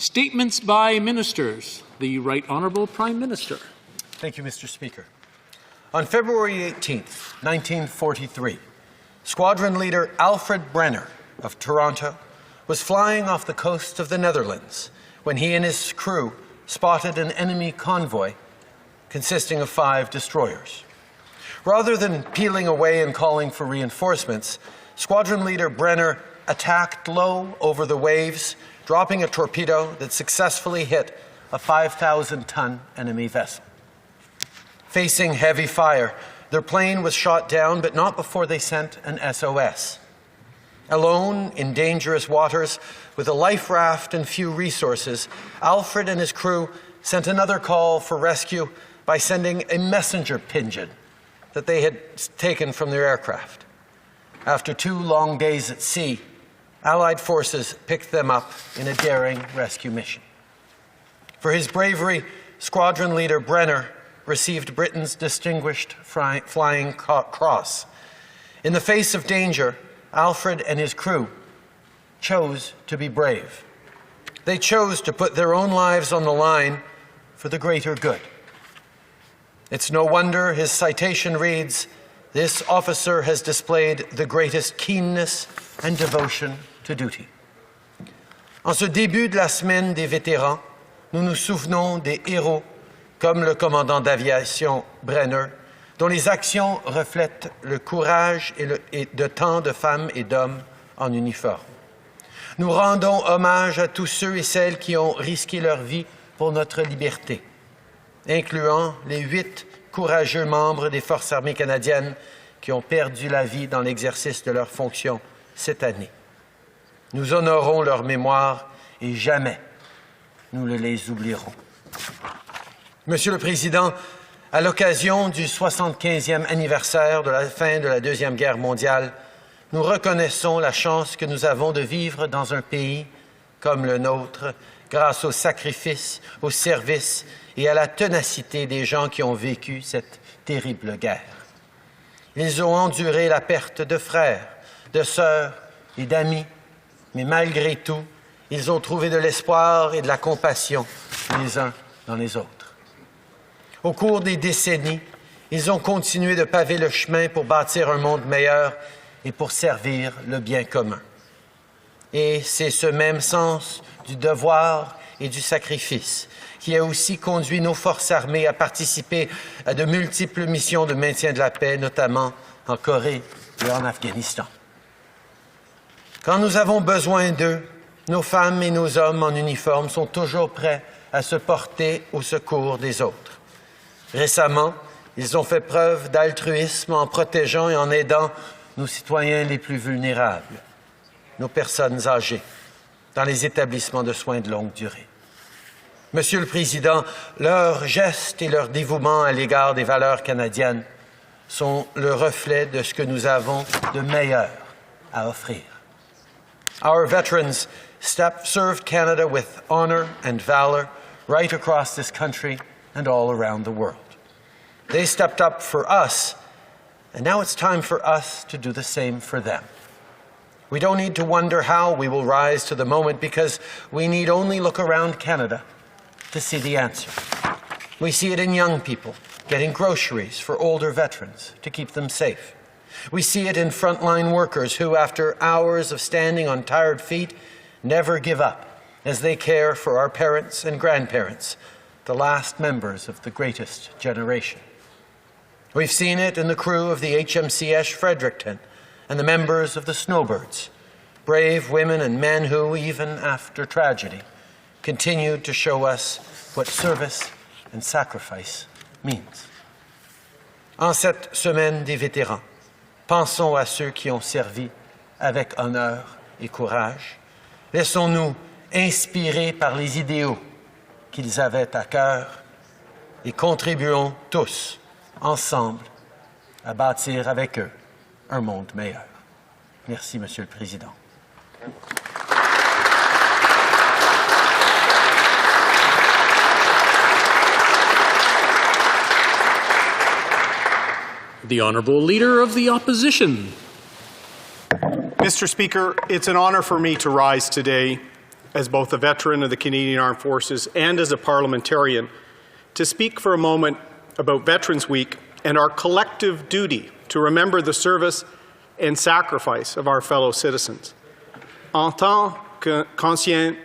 Statements by ministers. The Right Honourable Prime Minister. Thank you, Mr. Speaker. On February 18th, 1943, Squadron Leader Alfred Brenner of Toronto was flying off the coast of the Netherlands when he and his crew spotted an enemy convoy consisting of 5 destroyers. Rather than peeling away and calling for reinforcements, Squadron Leader Brenner attacked low over the waves, dropping a torpedo that successfully hit a 5,000-ton enemy vessel. Facing heavy fire, their plane was shot down, but not before they sent an SOS. Alone in dangerous waters, with a life raft and few resources, Alfred and his crew sent another call for rescue by sending a messenger pigeon that they had taken from their aircraft. After 2 long days at sea, Allied forces picked them up in a daring rescue mission. For his bravery, Squadron Leader Brenner received Britain's Distinguished Flying Cross. In the face of danger, Alfred and his crew chose to be brave. They chose to put their own lives on the line for the greater good. It's no wonder his citation reads, "This officer has displayed the greatest keenness and devotion to duty." En ce début de la semaine des vétérans, nous nous souvenons des héros comme le commandant d'aviation Brenner, dont les actions reflètent le courage de tant de femmes et d'hommes en uniforme. Nous rendons hommage à tous ceux et celles qui ont risqué leur vie pour notre liberté, incluant les 8 courageux membres des Forces armées canadiennes qui ont perdu la vie dans l'exercice de leurs fonctions cette année. Nous honorons leur mémoire et jamais nous ne les oublierons. Monsieur le Président, à l'occasion du 75e anniversaire de la fin de la Deuxième Guerre mondiale, nous reconnaissons la chance que nous avons de vivre dans un pays comme le nôtre, grâce au sacrifice, au service et à la ténacité des gens qui ont vécu cette terrible guerre. Ils ont enduré la perte de frères, de sœurs et d'amis, mais malgré tout, ils ont trouvé de l'espoir et de la compassion les uns dans les autres. Au cours des décennies, ils ont continué de paver le chemin pour bâtir un monde meilleur et pour servir le bien commun. Et c'est ce même sens du devoir et du sacrifice qui a aussi conduit nos forces armées à participer à de multiples missions de maintien de la paix, notamment en Corée et en Afghanistan. Quand nous avons besoin d'eux, nos femmes et nos hommes en uniforme sont toujours prêts à se porter au secours des autres. Récemment, ils ont fait preuve d'altruisme en protégeant et en aidant nos citoyens les plus vulnérables, nos personnes âgées, dans les établissements de soins de longue durée. Monsieur le Président, leurs gestes et leur dévouement à l'égard des valeurs canadiennes sont le reflet de ce que nous avons de meilleur à offrir. Our veterans served Canada with honor and valor right across this country and all around the world. They stepped up for us, and now it's time for us to do the same for them. We don't need to wonder how we will rise to the moment because we need only look around Canada to see the answer. We see it in young people getting groceries for older veterans to keep them safe. We see it in frontline workers who, after hours of standing on tired feet, never give up as they care for our parents and grandparents, the last members of the greatest generation. We've seen it in the crew of the HMCS Fredericton and the members of the Snowbirds, brave women and men who, even after tragedy, continued to show us what service and sacrifice means. En cette semaine des vétérans, pensons à ceux qui ont servi avec honneur et courage. Laissons-nous inspirer par les idéaux qu'ils avaient à cœur et contribuons tous, ensemble, à bâtir avec eux un monde meilleur. Merci, Monsieur le Président. The Honourable Leader of the Opposition. Mr. Speaker, it's an honour for me to rise today as both a veteran of the Canadian Armed Forces and as a parliamentarian, to speak for a moment about Veterans Week and our collective duty to remember the service and sacrifice of our fellow citizens. En tant qu'ancien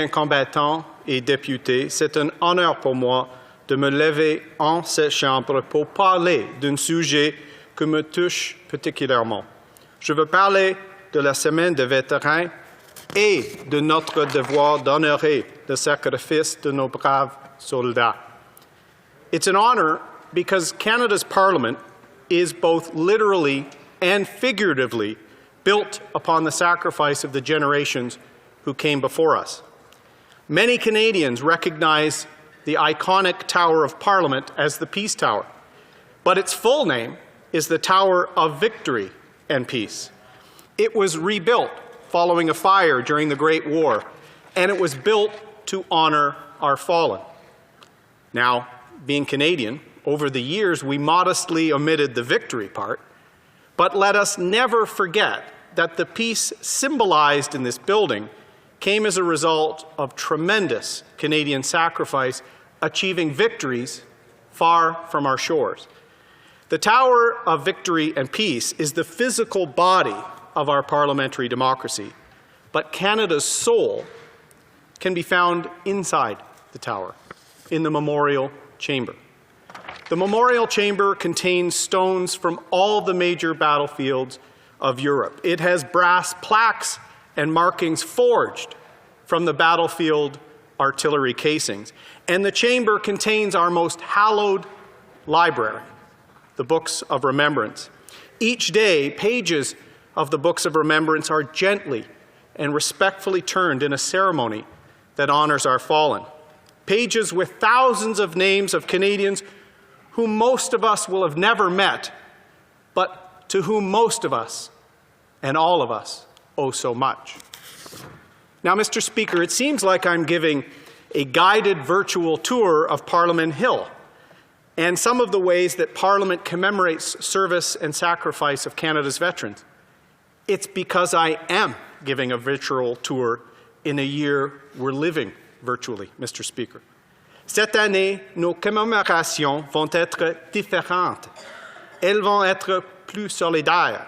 combattant et député, c'est un honneur pour moi de me lever en cette chambre pour parler d'un sujet qui me touche particulièrement. Je veux parler de la Semaine des vétérans et de notre devoir d'honorer le sacrifice de nos braves soldats. It's an honor because Canada's Parliament is both literally and figuratively built upon the sacrifice of the generations who came before us. Many Canadians recognize the iconic Tower of Parliament as the Peace Tower, but its full name is the Tower of Victory and Peace. It was rebuilt following a fire during the Great War, and it was built to honor our fallen. Now, being Canadian, over the years we modestly omitted the victory part, but let us never forget that the peace symbolized in this building came as a result of tremendous Canadian sacrifice, achieving victories far from our shores. The Tower of Victory and Peace is the physical body of our parliamentary democracy, but Canada's soul can be found inside the tower, in the Memorial Chamber. The Memorial Chamber contains stones from all the major battlefields of Europe. It has brass plaques and markings forged from the battlefield artillery casings. And the chamber contains our most hallowed library, the Books of Remembrance. Each day, pages of the Books of Remembrance are gently and respectfully turned in a ceremony that honors our fallen. Pages with thousands of names of Canadians whom most of us will have never met, but to whom most of us and all of us owe so much. Now, Mr. Speaker, it seems like I'm giving a guided virtual tour of Parliament Hill and some of the ways that Parliament commemorates service and sacrifice of Canada's veterans. It's because I am giving a virtual tour in a year we're living virtually, Mr. Speaker. Cette année, nos commémorations vont être différentes. Elles vont être plus solidaires,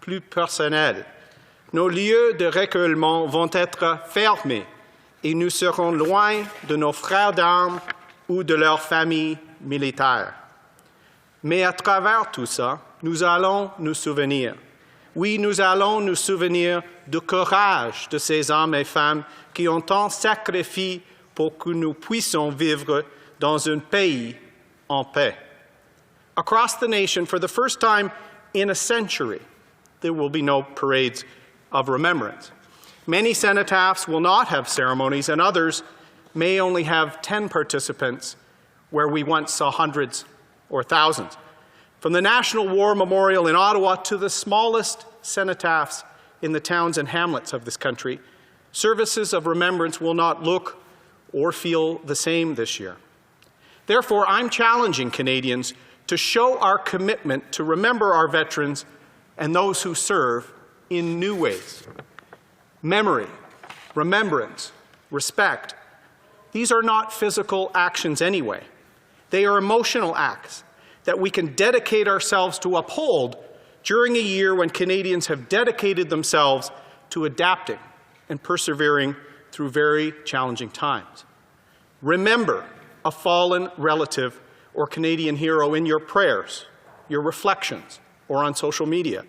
plus personnelles. Nos lieux de recueillement vont être fermés et nous serons loin de nos frères d'armes ou de leurs familles militaires. Mais à travers tout ça, nous allons nous souvenir. Oui, nous allons nous souvenir du courage de ces hommes et femmes qui ont tant sacrifié pour que nous puissions vivre dans un pays en paix. Across the nation, for the first time in a century, there will be no parades of remembrance. Many cenotaphs will not have ceremonies, and others may only have 10 participants, where we once saw hundreds or thousands. From the National War Memorial in Ottawa to the smallest cenotaphs in the towns and hamlets of this country, services of remembrance will not look or feel the same this year. Therefore, I'm challenging Canadians to show our commitment to remember our veterans and those who serve in new ways. Memory, remembrance, respect, these are not physical actions anyway. They are emotional acts that we can dedicate ourselves to uphold during a year when Canadians have dedicated themselves to adapting and persevering through very challenging times. Remember a fallen relative or Canadian hero in your prayers, your reflections, or on social media.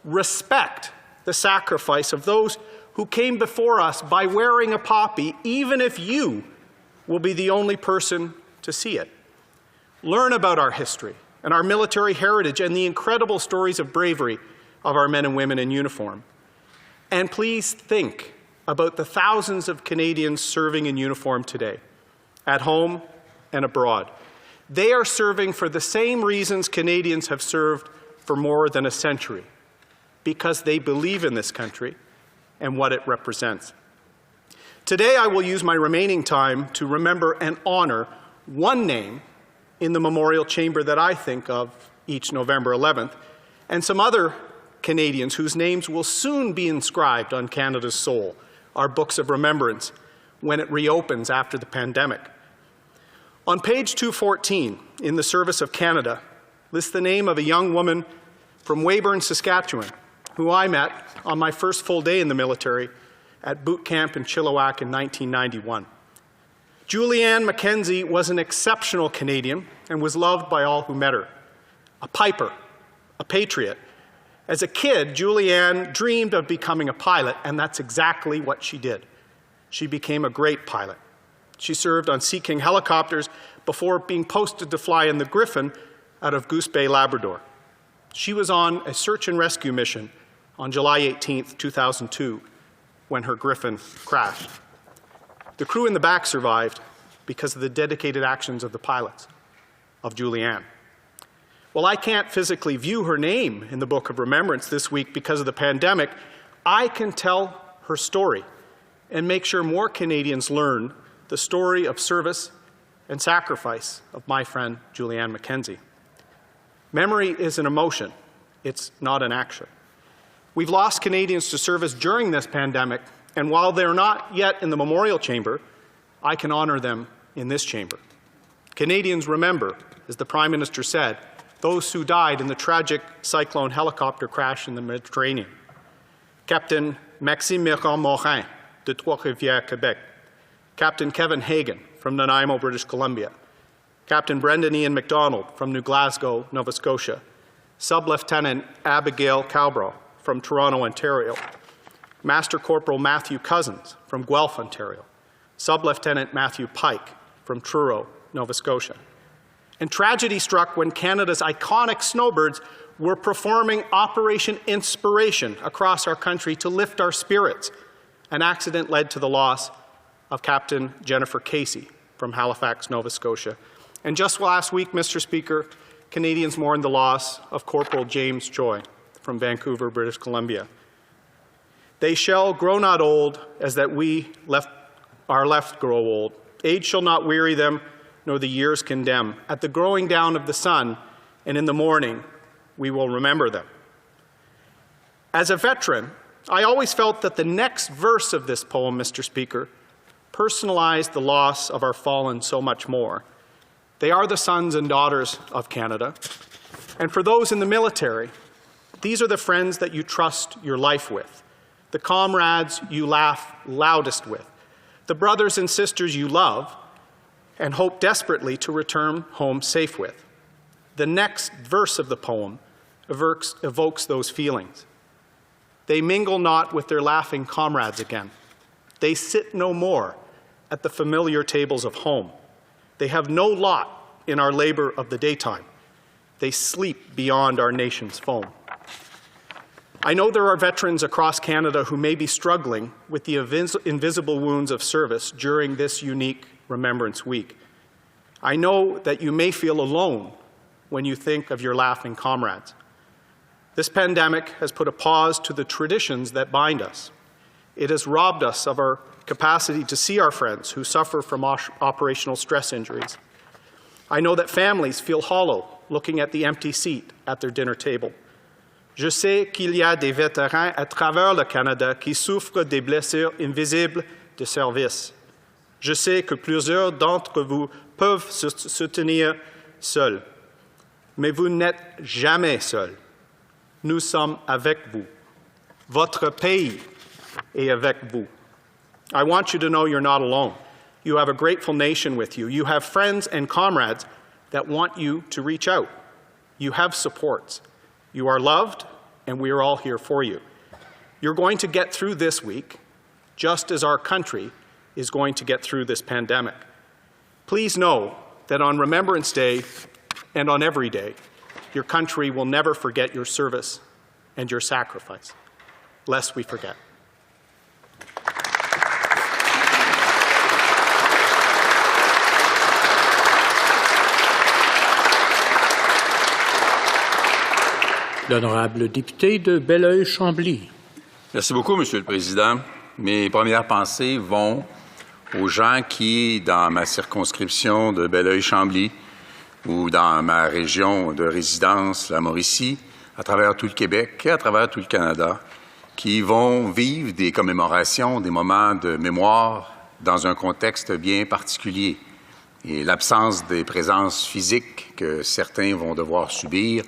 Respect the sacrifice of those who came before us by wearing a poppy, even if you will be the only person to see it. Learn about our history and our military heritage and the incredible stories of bravery of our men and women in uniform. And please think about the thousands of Canadians serving in uniform today, at home and abroad. They are serving for the same reasons Canadians have served for more than a century, because they believe in this country and what it represents. Today, I will use my remaining time to remember and honor one name in the Memorial Chamber that I think of each November 11th, and some other Canadians whose names will soon be inscribed on Canada's soul, our books of remembrance when it reopens after the pandemic. On page 214 in the Service of Canada lists the name of a young woman from Weyburn, Saskatchewan, who I met on my first full day in the military at boot camp in Chilliwack in 1991. Julianne Mackenzie was an exceptional Canadian and was loved by all who met her. A piper, a patriot. As a kid, Julianne dreamed of becoming a pilot, and that's exactly what she did. She became a great pilot. She served on Sea King helicopters before being posted to fly in the Griffin out of Goose Bay, Labrador. She was on a search and rescue mission on July 18, 2002, when her Griffin crashed. The crew in the back survived because of the dedicated actions of the pilots, of Julianne. While I can't physically view her name in the Book of Remembrance this week because of the pandemic, I can tell her story and make sure more Canadians learn the story of service and sacrifice of my friend Julianne Mackenzie. Memory is an emotion. It's not an action. We've lost Canadians to service during this pandemic, and while they're not yet in the memorial chamber, I can honor them in this chamber. Canadians remember, as the Prime Minister said, those who died in the tragic cyclone helicopter crash in the Mediterranean. Captain Maxime Morin de Trois-Rivières, Quebec. Captain Kevin Hagan from Nanaimo, British Columbia. Captain Brendan Ian MacDonald from New Glasgow, Nova Scotia. Sub-Lieutenant Abigail Cowbrough from Toronto, Ontario. Master Corporal Matthew Cousins from Guelph, Ontario. Sub-Lieutenant Matthew Pike from Truro, Nova Scotia. And tragedy struck when Canada's iconic snowbirds were performing Operation Inspiration across our country to lift our spirits. An accident led to the loss of Captain Jennifer Casey from Halifax, Nova Scotia. And just last week, Mr. Speaker, Canadians mourned the loss of Corporal James Choi from Vancouver, British Columbia. They shall grow not old, as that we are left grow old. Age shall not weary them, nor the years condemn. At the growing down of the sun, and in the morning, we will remember them. As a veteran, I always felt that the next verse of this poem, Mr. Speaker, personalized the loss of our fallen so much more. They are the sons and daughters of Canada. And for those in the military, these are the friends that you trust your life with, the comrades you laugh loudest with, the brothers and sisters you love and hope desperately to return home safe with. The next verse of the poem evokes those feelings. They mingle not with their laughing comrades again. They sit no more at the familiar tables of home. They have no lot in our labor of the daytime. They sleep beyond our nation's foam. I know there are veterans across Canada who may be struggling with the invisible wounds of service during this unique Remembrance Week. I know that you may feel alone when you think of your laughing comrades. This pandemic has put a pause to the traditions that bind us. It has robbed us of our capacity to see our friends who suffer from operational stress injuries. I know that families feel hollow looking at the empty seat at their dinner table. Je sais qu'il y a des vétérans à travers le Canada qui souffrent des blessures invisibles de service. Je sais que plusieurs d'entre vous peuvent se soutenir seuls. Mais vous n'êtes jamais seuls. Nous sommes avec vous. Votre pays est avec vous. I want you to know you're not alone. You have a grateful nation with you. You have friends and comrades that want you to reach out. You have supports. You are loved, and we are all here for you. You're going to get through this week, just as our country is going to get through this pandemic. Please know that on Remembrance Day and on every day, your country will never forget your service and your sacrifice, lest we forget. L'honorable député de Belleuil-Chambly. Merci beaucoup, Monsieur le Président. Mes premières pensées vont aux gens qui, dans ma circonscription de Belleuil-Chambly ou dans ma région de résidence, la Mauricie, à travers tout le Québec et à travers tout le Canada, qui vont vivre des commémorations, des moments de mémoire dans un contexte bien particulier. Et l'absence des présences physiques que certains vont devoir subir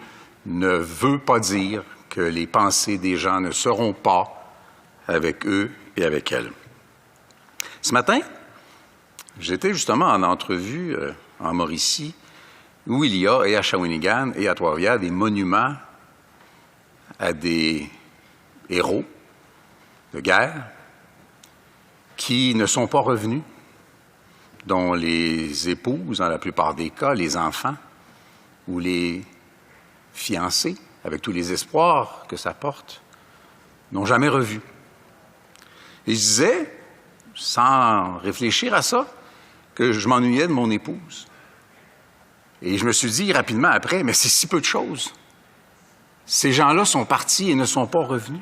ne veut pas dire que les pensées des gens ne seront pas avec eux et avec elles. Ce matin, j'étais justement en entrevue en Mauricie, où il y a, et à Shawinigan et à Trois-Rivières, des monuments à des héros de guerre qui ne sont pas revenus, dont les épouses, dans la plupart des cas, les enfants ou les fiancés, avec tous les espoirs que ça porte, n'ont jamais revu. Et je disais, sans réfléchir à ça, que je m'ennuyais de mon épouse. Et je me suis dit rapidement après, mais c'est si peu de choses. Ces gens-là sont partis et ne sont pas revenus.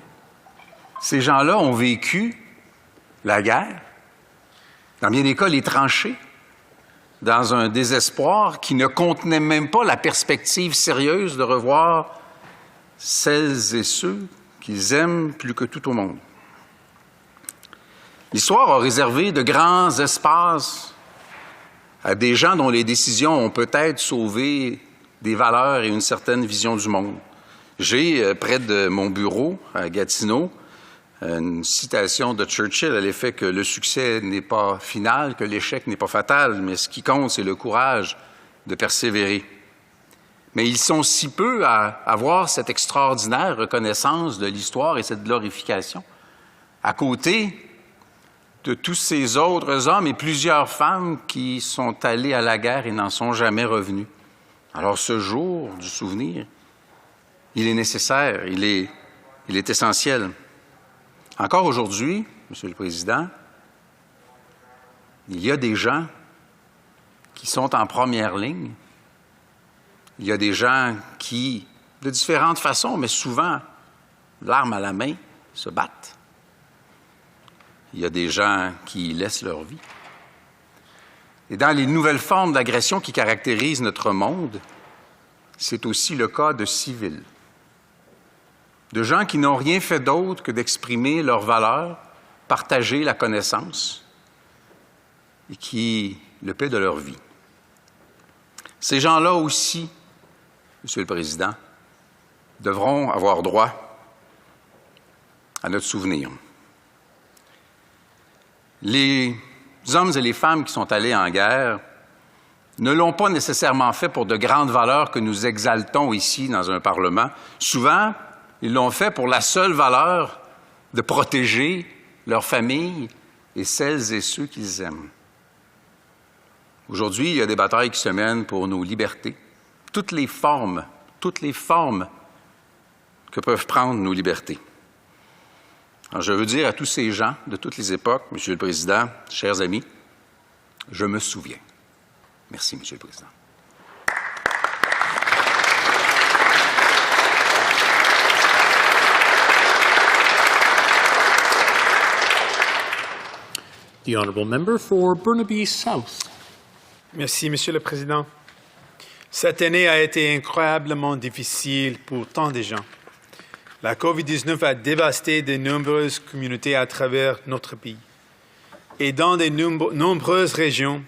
Ces gens-là ont vécu la guerre, dans bien des cas les tranchées, dans un désespoir qui ne contenait même pas la perspective sérieuse de revoir celles et ceux qu'ils aiment plus que tout au monde. L'histoire a réservé de grands espaces à des gens dont les décisions ont peut-être sauvé des valeurs et une certaine vision du monde. J'ai, près de mon bureau, à Gatineau, une citation de Churchill à l'effet que le succès n'est pas final, que l'échec n'est pas fatal, mais ce qui compte, c'est le courage de persévérer. Mais ils sont si peu à avoir cette extraordinaire reconnaissance de l'histoire et cette glorification, à côté de tous ces autres hommes et plusieurs femmes qui sont allés à la guerre et n'en sont jamais revenus. Alors ce jour du souvenir, il est nécessaire, il est essentiel. Encore aujourd'hui, Monsieur le Président, il y a des gens qui sont en première ligne. Il y a des gens qui, de différentes façons, mais souvent, l'arme à la main, se battent. Il y a des gens qui laissent leur vie. Et dans les nouvelles formes d'agression qui caractérisent notre monde, c'est aussi le cas de civils, de gens qui n'ont rien fait d'autre que d'exprimer leurs valeurs, partager la connaissance et qui le paient de leur vie. Ces gens-là aussi, Monsieur le Président, devront avoir droit à notre souvenir. Les hommes et les femmes qui sont allés en guerre ne l'ont pas nécessairement fait pour de grandes valeurs que nous exaltons ici dans un Parlement. Souvent, ils l'ont fait pour la seule valeur de protéger leur famille et celles et ceux qu'ils aiment. Aujourd'hui, il y a des batailles qui se mènent pour nos libertés, toutes les formes que peuvent prendre nos libertés. Alors, je veux dire à tous ces gens de toutes les époques, Monsieur le Président, chers amis, je me souviens. Merci, Monsieur le Président. The honourable member for Burnaby South. Merci, Monsieur le Président. Cette année a été incroyablement difficile pour tant de gens. La COVID-19 a dévasté de nombreuses communautés à travers notre pays. Et dans de nombreuses régions,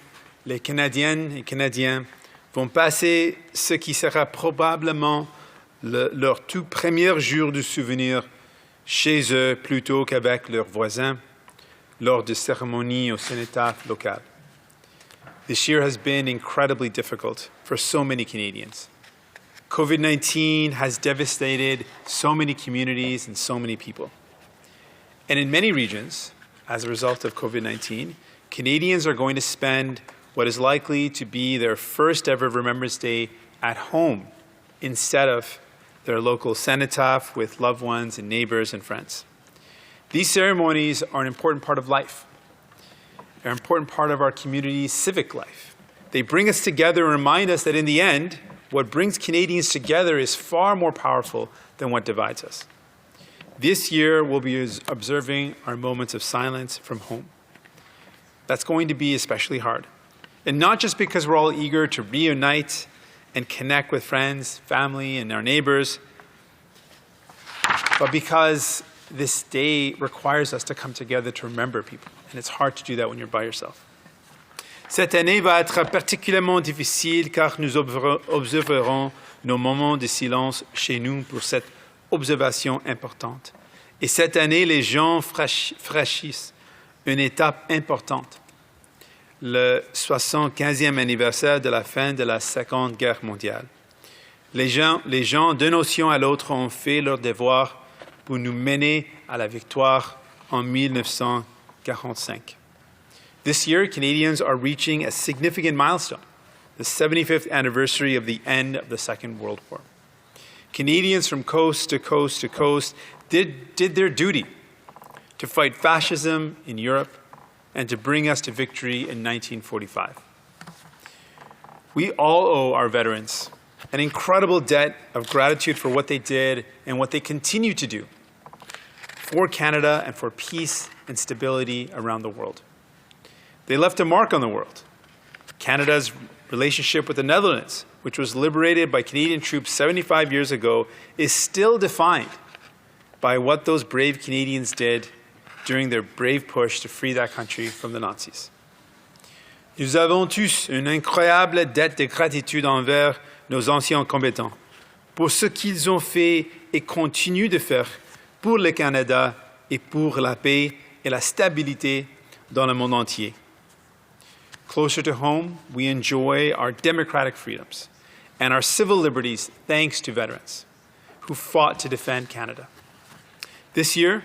les Canadiennes et Canadiens vont passer ce qui sera probablement leur tout premier jour de souvenir chez eux plutôt qu'avec leurs voisins lors de cérémonies au cénotaphe local. This year has been incredibly difficult for so many Canadians. COVID-19 has devastated so many communities and so many people. And in many regions, as a result of COVID-19, Canadians are going to spend what is likely to be their first ever Remembrance Day at home instead of their local cenotaph with loved ones and neighbors and friends. These ceremonies are an important part of life. They're an important part of our community's civic life. They bring us together and remind us that in the end, what brings Canadians together is far more powerful than what divides us. This year, we'll be observing our moments of silence from home. That's going to be especially hard. And not just because we're all eager to reunite and connect with friends, family, and our neighbors, but because this day requires us to come together to remember people. And it's hard to do that when you're by yourself. Cette année va être particulièrement difficile car nous observerons nos moments de silence chez nous pour cette observation importante. Et cette année, les gens franchissent une étape importante, le 75e anniversaire de la fin de la Seconde Guerre mondiale. Les gens d'une nation à l'autre ont fait leur devoir pour nous mener à la victoire en 1945. This year, Canadians are reaching a significant milestone, the 75th anniversary of the end of the Second World War. Canadians from coast to coast to coast did their duty to fight fascism in Europe and to bring us to victory in 1945. We all owe our veterans an incredible debt of gratitude for what they did and what they continue to do for Canada and for peace and stability around the world. They left a mark on the world. Canada's relationship with the Netherlands, which was liberated by Canadian troops 75 years ago, is still defined by what those brave Canadians did during their brave push to free that country from the Nazis. Nous avons tous une incroyable dette de gratitude envers nos anciens combattants pour ce qu'ils ont fait et continuent de faire pour le Canada et pour la paix et la stabilité dans le monde entier. Closer to home, we enjoy our democratic freedoms and our civil liberties thanks to veterans who fought to defend Canada. This year,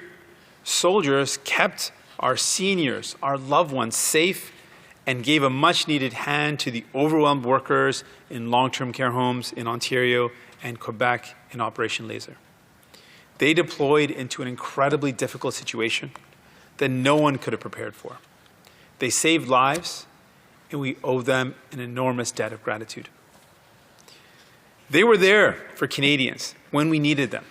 soldiers kept our seniors, our loved ones, safe and gave a much-needed hand to the overwhelmed workers in long-term care homes in Ontario and Quebec in Operation Laser. They deployed into an incredibly difficult situation that no one could have prepared for. They saved lives, and we owe them an enormous debt of gratitude. They were there for Canadians when we needed them.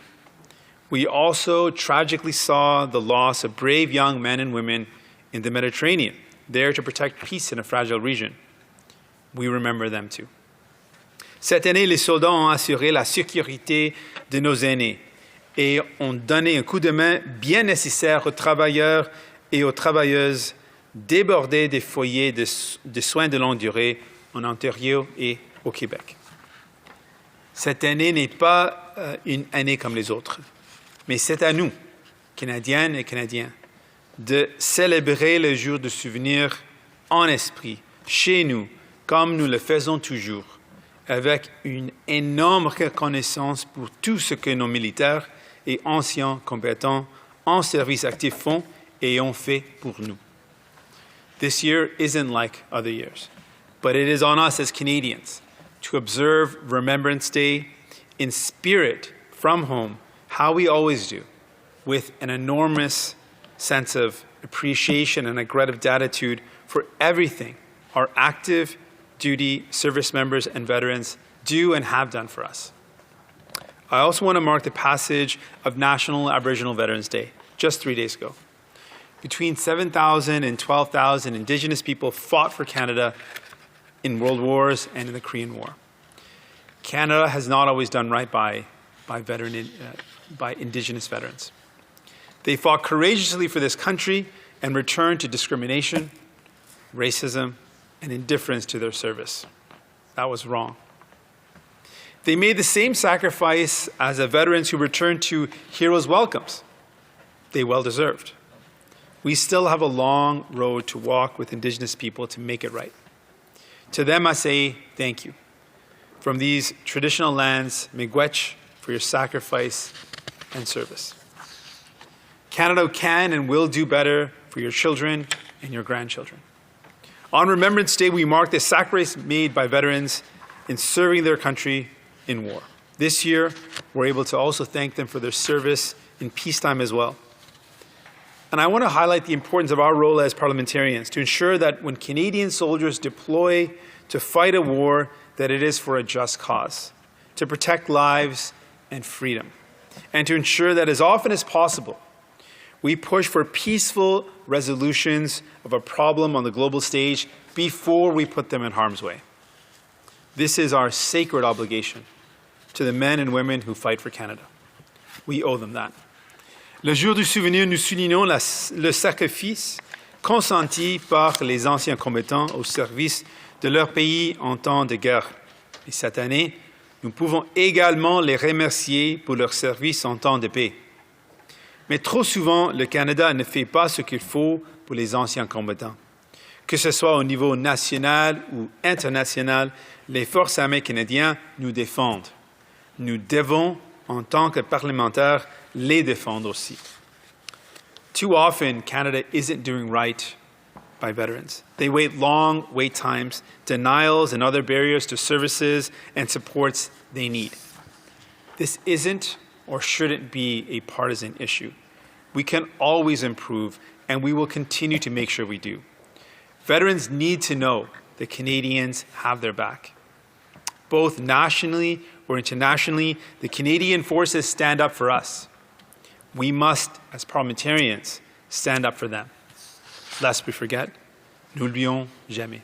We also tragically saw the loss of brave young men and women in the Mediterranean, there to protect peace in a fragile region. We remember them too. Cette année, les soldats ont assuré la sécurité de nos aînés et ont donné un coup de main bien nécessaire aux travailleurs et aux travailleuses débordés des foyers de soins de longue durée en Ontario et au Québec. Cette année n'est pas une année comme les autres, mais c'est à nous, Canadiennes et Canadiens, de célébrer le jour de souvenir en esprit, chez nous, comme nous le faisons toujours, avec une énorme reconnaissance pour tout ce que nos militaires et anciens combattants en service actif font et ont fait pour nous. This year isn't like other years, but it is on us as Canadians to observe Remembrance Day in spirit from home, how we always do, with an enormous sense of appreciation and a gratitude for everything our active duty service members and veterans do and have done for us. I also want to mark the passage of National Aboriginal Veterans Day, just 3 days ago. Between 7,000 and 12,000 Indigenous people fought for Canada in world wars and in the Korean War. Canada has not always done right by Indigenous veterans. They fought courageously for this country and returned to discrimination, racism, and indifference to their service. That was wrong. They made the same sacrifice as the veterans who returned to heroes' welcomes. They well deserved. We still have a long road to walk with Indigenous people to make it right. To them, I say thank you. From these traditional lands, miigwech for your sacrifice and service. Canada can and will do better for your children and your grandchildren. On Remembrance Day, we mark the sacrifice made by veterans in serving their country in war. This year, we're able to also thank them for their service in peacetime as well. And I want to highlight the importance of our role as parliamentarians to ensure that when Canadian soldiers deploy to fight a war, that it is for a just cause, to protect lives and freedom, and to ensure that as often as possible, we push for peaceful resolutions of a problem on the global stage before we put them in harm's way. This is our sacred obligation to the men and women who fight for Canada. We owe them that. Le jour du souvenir, nous soulignons le sacrifice consenti par les anciens combattants au service de leur pays en temps de guerre. Et cette année, nous pouvons également les remercier pour leur service en temps de paix. Mais trop souvent, le Canada ne fait pas ce qu'il faut pour les anciens combattants. Que ce soit au niveau national ou international, les forces armées canadiennes nous défendent. Nous devons, en tant que parlementaires, les défendre aussi. Too often, Canada isn't doing right by veterans. They wait long wait times, denials, and other barriers to services and supports they need. This isn't or shouldn't be a partisan issue. We can always improve, and we will continue to make sure we do. Veterans need to know that Canadians have their back. Both nationally or internationally, the Canadian forces stand up for us. We must, as parliamentarians, stand up for them. Lest we forget, n'oublions jamais.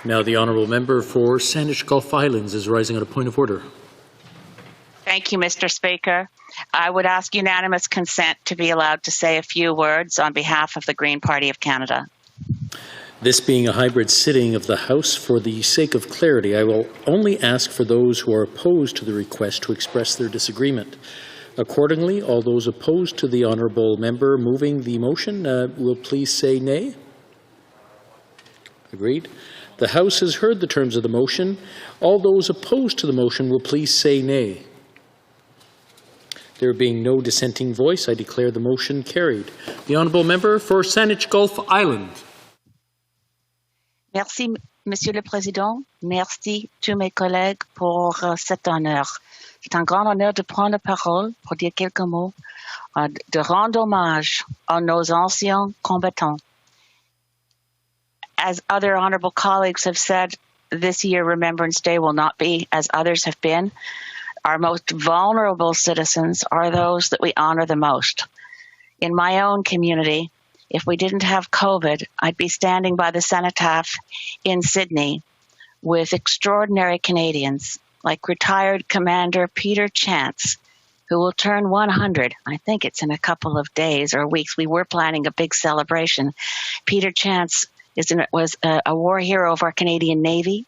Now the honourable member for Saanich Gulf Islands is rising on a point of order. Thank you, Mr. Speaker. I would ask unanimous consent to be allowed to say a few words on behalf of the Green Party of Canada. This being a hybrid sitting of the House, for the sake of clarity, I will only ask for those who are opposed to the request to express their disagreement. Accordingly, all those opposed to the honourable member moving the motion will please say nay. Agreed. The House has heard the terms of the motion. All those opposed to the motion will please say nay. There being no dissenting voice, I declare the motion carried. The honourable member for Saanich Gulf Island. Merci, Monsieur le Président. Merci tous mes collègues pour cet honneur. C'est un grand honneur de prendre la parole pour dire quelques mots, de rendre hommage à nos anciens combattants. As other honourable colleagues have said, this year Remembrance Day will not be as others have been. Our most vulnerable citizens are those that we honour the most. In my own community, if we didn't have COVID, I'd be standing by the cenotaph in Sydney with extraordinary Canadians like retired Commander Peter Chance, who will turn 100. I think it's in a couple of days or weeks. We were planning a big celebration. Peter Chance was a war hero of our Canadian Navy,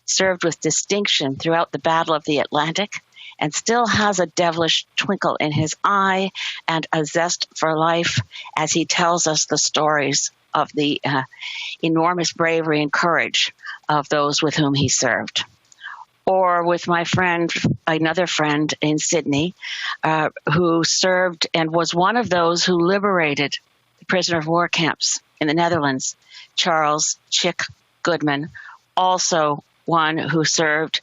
served with distinction throughout the Battle of the Atlantic, and still has a devilish twinkle in his eye and a zest for life as he tells us the stories of the enormous bravery and courage of those with whom he served. Or with my friend, another friend in Sydney, who served and was one of those who liberated the prisoner of war camps in the Netherlands, Charles Chick Goodman, also one who served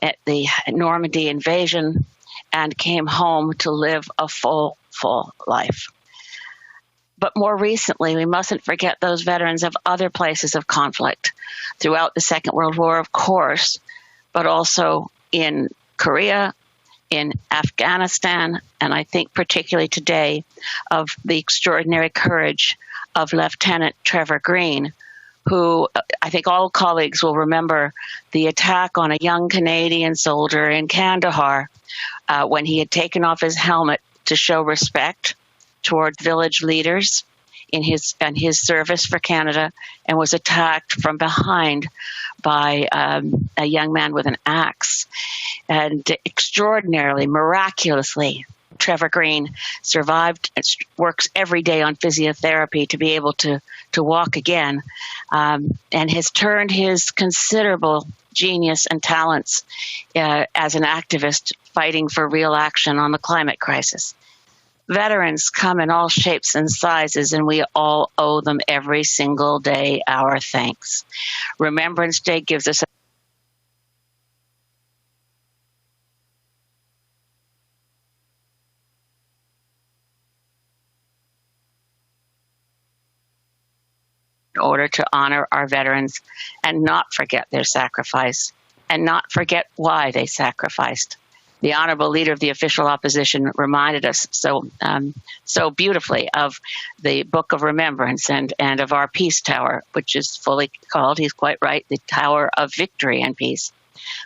at the Normandy invasion and came home to live a full life. But more recently, we mustn't forget those veterans of other places of conflict throughout the Second World War, of course, but also in Korea, in Afghanistan, and I think particularly today of the extraordinary courage of Lieutenant Trevor Green, who I think all colleagues will remember the attack on a young Canadian soldier in Kandahar when he had taken off his helmet to show respect toward village leaders in his service for Canada, and was attacked from behind by a young man with an axe. And extraordinarily, miraculously, Trevor Green survived and works every day on physiotherapy to be able to walk again, and has turned his considerable genius and talents as an activist fighting for real action on the climate crisis. Veterans come in all shapes and sizes, and we all owe them every single day our thanks. Remembrance Day gives us in order to honor our veterans and not forget their sacrifice and not forget why they sacrificed. The honorable leader of the official opposition reminded us so beautifully of the Book of Remembrance and of our Peace Tower, which is fully called, he's quite right, the Tower of Victory and Peace.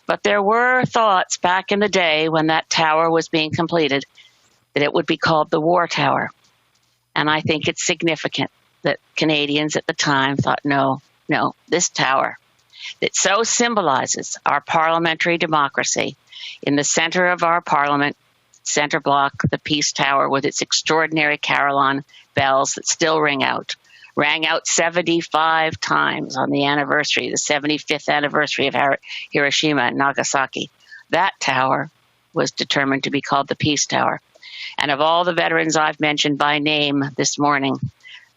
But there were thoughts back in the day when that tower was being completed that it would be called the War Tower. And I think it's significant that Canadians at the time thought, no, this tower that so symbolizes our parliamentary democracy in the center of our parliament, center block, the Peace Tower with its extraordinary carillon bells that still rang out 75 times on the anniversary, the 75th anniversary of Hiroshima and Nagasaki. That tower was determined to be called the Peace Tower. And of all the veterans I've mentioned by name this morning,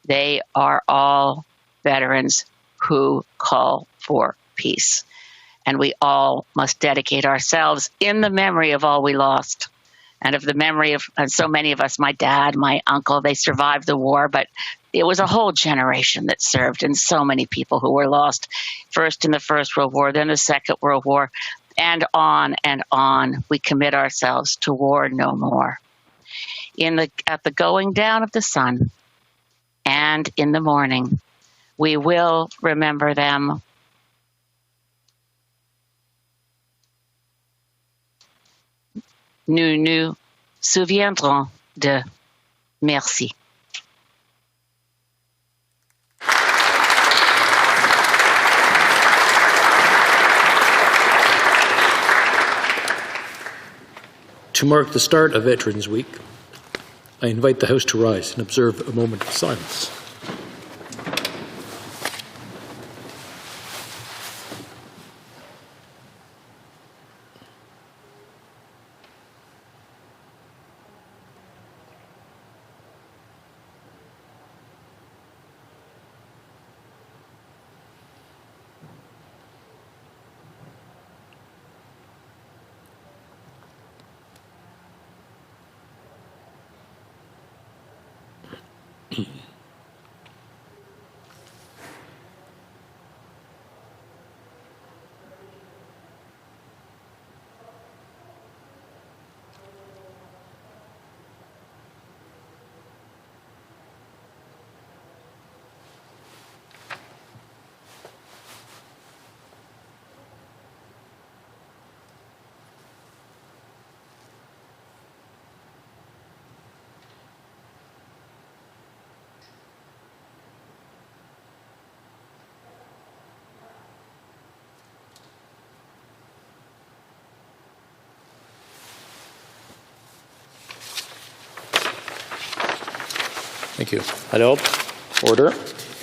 they are all veterans who call for peace. And we all must dedicate ourselves in the memory of all we lost and of the memory of so many of us, my dad, my uncle, they survived the war, but it was a whole generation that served and so many people who were lost, first in the First World War, then the Second World War, and on and on. We commit ourselves to war no more. At the going down of the sun and in the morning, we will remember them. Nous nous souviendrons de. Merci. To mark the start of Veterans Week, I invite the House to rise and observe a moment of silence. Thank you. Alors, order.